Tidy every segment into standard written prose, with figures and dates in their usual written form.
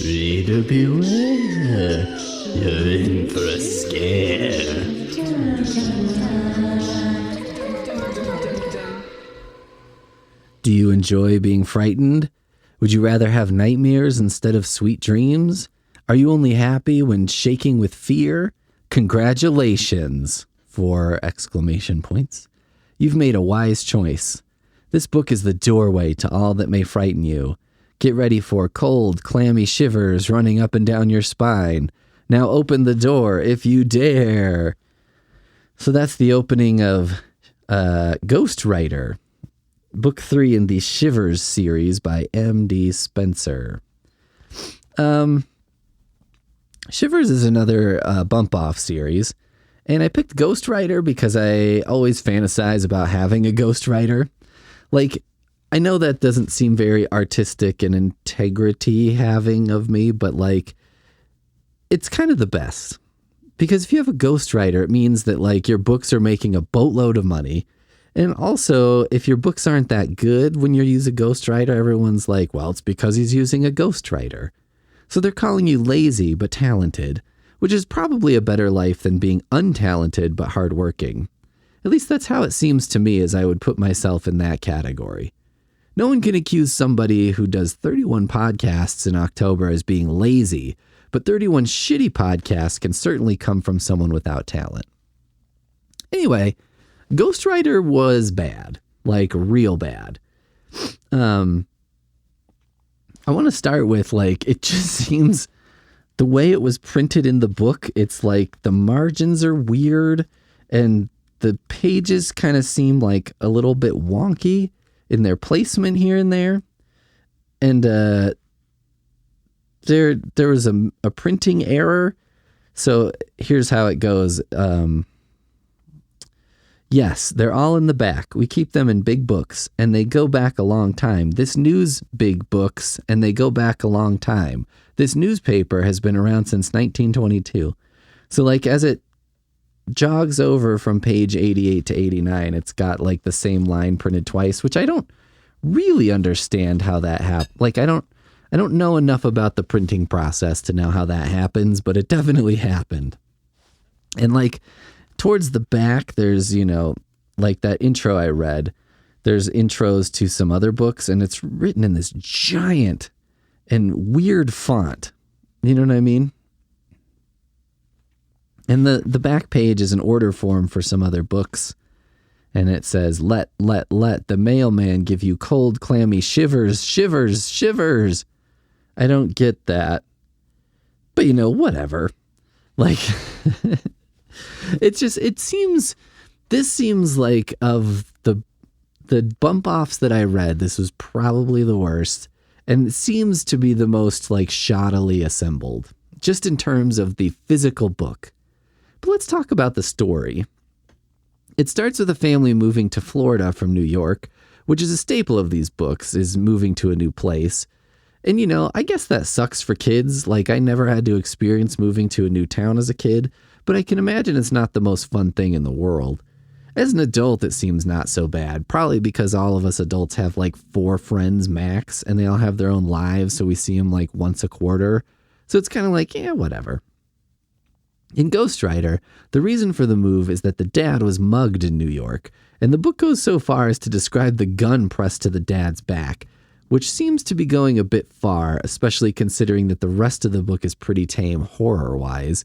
Reader beware, you're in for a scare. Do you enjoy being frightened? Would you rather have nightmares instead of sweet dreams? Are you only happy when shaking with fear? Congratulations! 4 exclamation points. You've made a wise choice. This book is the doorway to all that may frighten you. Get ready for cold, clammy shivers running up and down your spine. Now open the door if you dare. So that's the opening of Ghostwriter, Book 3 in the Shivers series by M.D. Spencer. Shivers is another bump-off series, and I picked Ghostwriter because I always fantasize about having a ghostwriter. Like, I know that doesn't seem very artistic and integrity-having of me, but, like, it's kind of the best. Because if you have a ghostwriter, it means that, like, your books are making a boatload of money. And also, if your books aren't that good when you use a ghostwriter, everyone's like, well, it's because he's using a ghostwriter. So they're calling you lazy but talented, which is probably a better life than being untalented but hardworking. At least that's how it seems to me, as I would put myself in that category. No one can accuse somebody who does 31 podcasts in October as being lazy, but 31 shitty podcasts can certainly come from someone without talent. Anyway, Ghostwriter was bad, like real bad. I want to start with, like, it just seems the way it was printed in the book, it's like the margins are weird and the pages kind of seem like a little bit wonky in their placement here and there. And there was a printing error. So here's how it goes. Yes, they're all in the back. We keep them in big books, and they go back a long time. This news big books, and they go back a long time. This newspaper has been around since 1922. So, like, as it jogs over from page 88 to 89, it's got, like, the same line printed twice, which I don't really understand how that happened. Like, I don't know enough about the printing process to know how that happens, but it definitely happened. And, like, towards the back, there's, you know, like that intro I read, there's intros to some other books, and it's written in this giant and weird font. You know what I mean? And the back page is an order form for some other books. And it says, let the mailman give you cold, clammy shivers, shivers, shivers. I don't get that. But, you know, whatever. Like... This seems like of the bump offs that I read, this was probably the worst. And it seems to be the most, like, shoddily assembled, just in terms of the physical book. But let's talk about the story. It starts with a family moving to Florida from New York, which is a staple of these books, is moving to a new place. And, you know, I guess that sucks for kids. Like, I never had to experience moving to a new town as a kid, but I can imagine it's not the most fun thing in the world. As an adult, it seems not so bad, probably because all of us adults have like 4 friends max, and they all have their own lives, so we see them like once a quarter. So it's kind of like, yeah, whatever. In Ghostwriter, the reason for the move is that the dad was mugged in New York, and the book goes so far as to describe the gun pressed to the dad's back, which seems to be going a bit far, especially considering that the rest of the book is pretty tame horror-wise.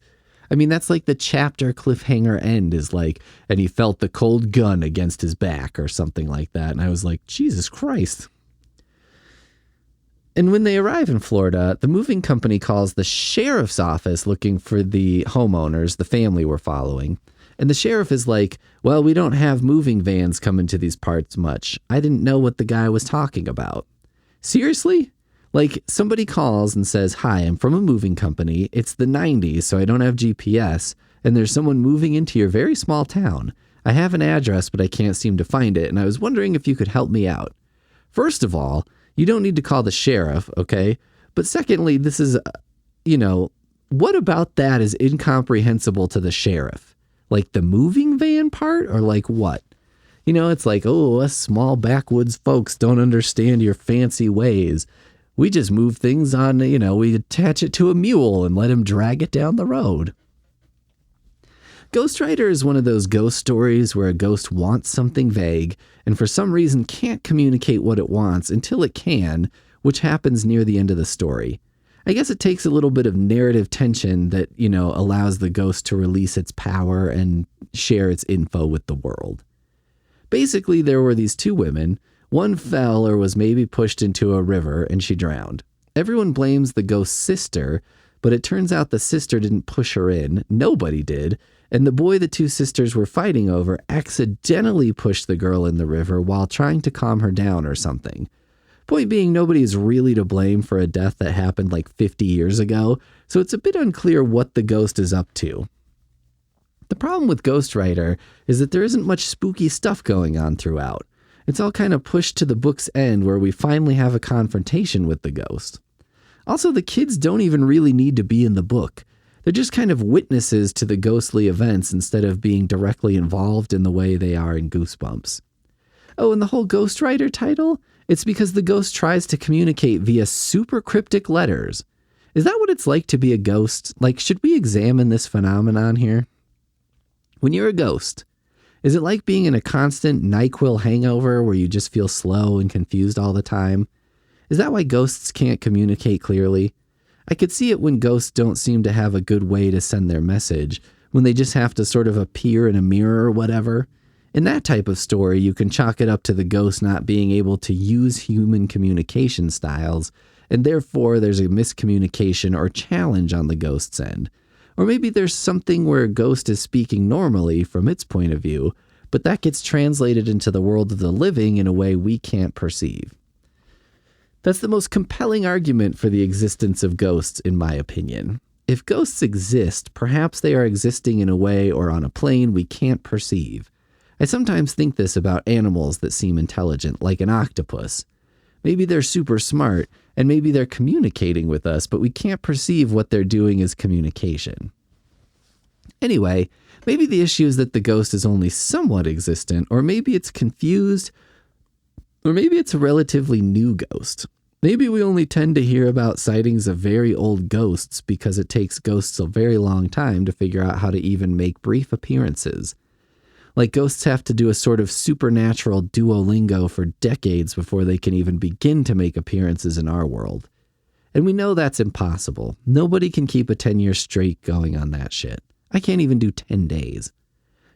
I mean, that's like the chapter cliffhanger end is like, and he felt the cold gun against his back or something like that. And I was like, Jesus Christ. And when they arrive in Florida, the moving company calls the sheriff's office looking for the homeowners, the family we're following. And the sheriff is like, well, we don't have moving vans coming to these parts much. I didn't know what the guy was talking about. Seriously? Like, somebody calls and says, hi, I'm from a moving company. It's the 90s, so I don't have GPS. And there's someone moving into your very small town. I have an address, but I can't seem to find it. And I was wondering if you could help me out. First of all, you don't need to call the sheriff, okay? But secondly, this is, what about that is incomprehensible to the sheriff? Like the moving van part, or like what? It's like, oh, us small backwoods folks don't understand your fancy ways. We just move things on, we attach it to a mule and let him drag it down the road. Ghostwriter is one of those ghost stories where a ghost wants something vague and for some reason can't communicate what it wants until it can, which happens near the end of the story. I guess it takes a little bit of narrative tension that, allows the ghost to release its power and share its info with the world. Basically, there were these two women. One fell or was maybe pushed into a river and she drowned. Everyone blames the ghost's sister, but it turns out the sister didn't push her in. Nobody did. And the boy the two sisters were fighting over accidentally pushed the girl in the river while trying to calm her down or something. Point being, nobody is really to blame for a death that happened like 50 years ago, so it's a bit unclear what the ghost is up to. The problem with Ghostwriter is that there isn't much spooky stuff going on throughout. It's all kind of pushed to the book's end where we finally have a confrontation with the ghost. Also, the kids don't even really need to be in the book. They're just kind of witnesses to the ghostly events instead of being directly involved in the way they are in Goosebumps. Oh, and the whole Ghostwriter title? It's because the ghost tries to communicate via super cryptic letters. Is that what it's like to be a ghost? Like, should we examine this phenomenon here? When you're a ghost, is it like being in a constant NyQuil hangover where you just feel slow and confused all the time? Is that why ghosts can't communicate clearly? I could see it when ghosts don't seem to have a good way to send their message, when they just have to sort of appear in a mirror or whatever. In that type of story, you can chalk it up to the ghost not being able to use human communication styles, and therefore there's a miscommunication or challenge on the ghost's end. Or maybe there's something where a ghost is speaking normally from its point of view, but that gets translated into the world of the living in a way we can't perceive. That's the most compelling argument for the existence of ghosts, in my opinion. If ghosts exist, perhaps they are existing in a way or on a plane we can't perceive. I sometimes think this about animals that seem intelligent, like an octopus. Maybe they're super smart, and maybe they're communicating with us, but we can't perceive what they're doing as communication. Anyway, maybe the issue is that the ghost is only somewhat existent, or maybe it's confused, or maybe it's a relatively new ghost. Maybe we only tend to hear about sightings of very old ghosts because it takes ghosts a very long time to figure out how to even make brief appearances. Like ghosts have to do a sort of supernatural Duolingo for decades before they can even begin to make appearances in our world. And we know that's impossible. Nobody can keep a 10-year streak going on that shit. I can't even do 10 days.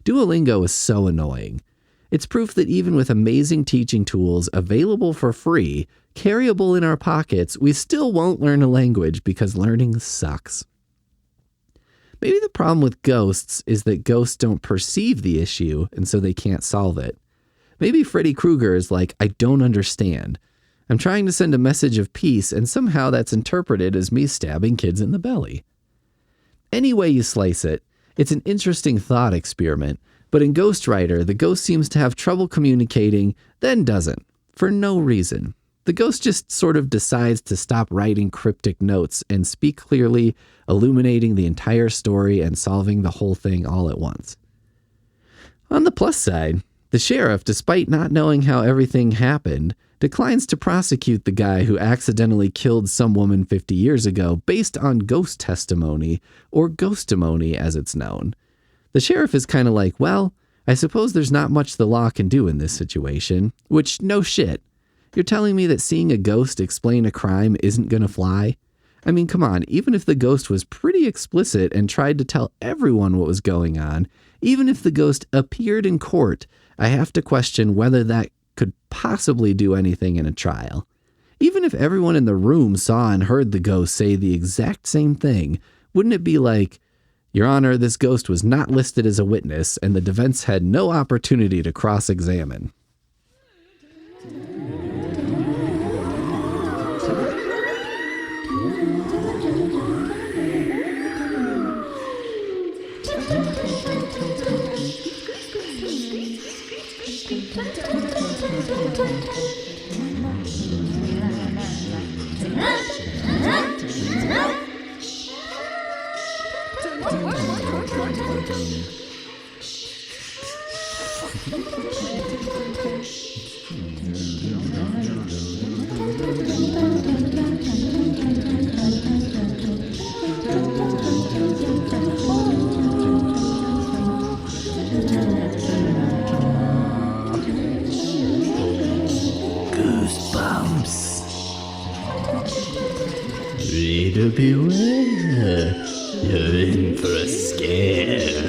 Duolingo is so annoying. It's proof that even with amazing teaching tools available for free, carryable in our pockets, we still won't learn a language because learning sucks. Maybe the problem with ghosts is that ghosts don't perceive the issue and so they can't solve it. Maybe Freddy Krueger is like, I don't understand. I'm trying to send a message of peace and somehow that's interpreted as me stabbing kids in the belly. Any way you slice it, it's an interesting thought experiment, but in Ghostwriter, the ghost seems to have trouble communicating, then doesn't, for no reason. The ghost just sort of decides to stop writing cryptic notes and speak clearly, illuminating the entire story and solving the whole thing all at once. On the plus side, the sheriff, despite not knowing how everything happened, declines to prosecute the guy who accidentally killed some woman 50 years ago based on ghost testimony, or ghostimony as it's known. The sheriff is kind of like, well, I suppose there's not much the law can do in this situation, which no shit. You're telling me that seeing a ghost explain a crime isn't going to fly? I mean, come on, even if the ghost was pretty explicit and tried to tell everyone what was going on, even if the ghost appeared in court, I have to question whether that could possibly do anything in a trial. Even if everyone in the room saw and heard the ghost say the exact same thing, wouldn't it be like, Your Honor, this ghost was not listed as a witness and the defense had no opportunity to cross-examine? Goosebumps. Reader beware, you're in for a scare.